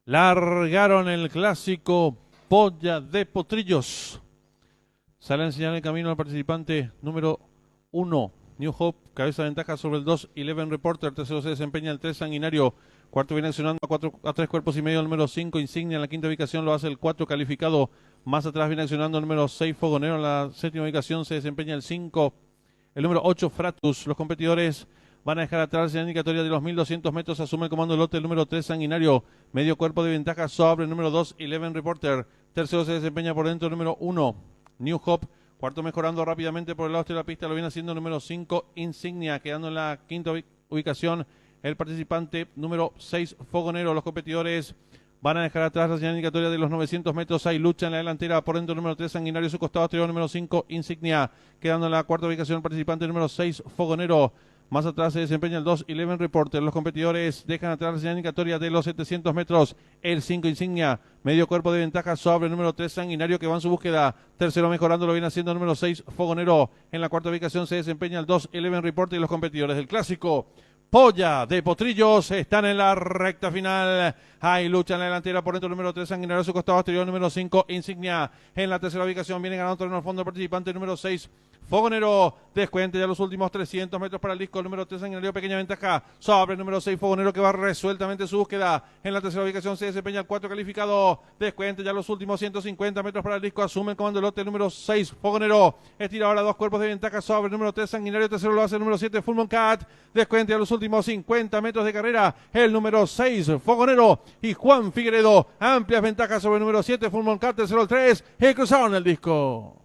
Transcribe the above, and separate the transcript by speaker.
Speaker 1: Largaron el clásico Polla de Potrillos. Sale a enseñar el camino al participante número 1, New Hope, cabeza de ventaja sobre el 2, Eleven Reporter. Tercero se desempeña el 3, Sanguinario. Cuarto viene accionando a 3 cuerpos y medio el número 5, Insignia. En la quinta ubicación lo hace el 4, Calificado. Más atrás viene accionando el número 6, Fogonero. En la séptima ubicación se desempeña el 5, el número 8, Fratus. Los competidores van a dejar atrás en la indicatoria de los 1200 metros. Asume el comando el lote el número 3, Sanguinario. Medio cuerpo de ventaja sobre el número 2, Eleven Reporter. Tercero se desempeña por dentro el número 1, New Hope. Cuarto mejorando rápidamente por el lado de la pista. Lo viene haciendo el número 5, Insignia. Quedando en la quinta ubicación el participante número 6, Fogonero. Los competidores van a dejar atrás la señal indicatoria de los 900 metros. Hay lucha en la delantera. Por dentro el número 3, Sanguinario. Su costado exterior número 5, Insignia. Quedando en la cuarta ubicación el participante número 6, Fogonero. Más atrás se desempeña el 2, Eleven Reporter. Los competidores dejan atrás la señal indicatoria de los 700 metros. El 5, Insignia. Medio cuerpo de ventaja sobre el número 3, Sanguinario, que va en su búsqueda. Tercero mejorando lo viene haciendo el número 6, Fogonero. En la cuarta ubicación se desempeña el 2, Eleven Reporter. Y los competidores del clásico Polla de Potrillos están en la recta final. Hay lucha en la delantera por dentro el número 3, Sanguinario, su costado exterior número 5, Insignia. En la tercera ubicación viene ganando terreno al fondo el participante número 6, Fogonero. Descuente ya los últimos 300 metros para el disco. El número 3, Sanguinario, pequeña ventaja sobre el número 6, Fogonero, que va resueltamente su búsqueda. En la tercera ubicación se desempeña el 4, Calificado. Descuente ya los últimos 150 metros para el disco. Asume el comando del lote el número 6, Fogonero. Estira ahora 2 cuerpos de ventaja sobre el número 3, Sanguinario. Tercero lo hace el número 7, Full Moon Cat. Descuente ya los últimos 50 metros de carrera. El número 6, Fogonero. Y Juan Figueredo. Amplias ventajas sobre el número 7, Full Moon Cat. Tercero el 3. Y cruzaron el disco.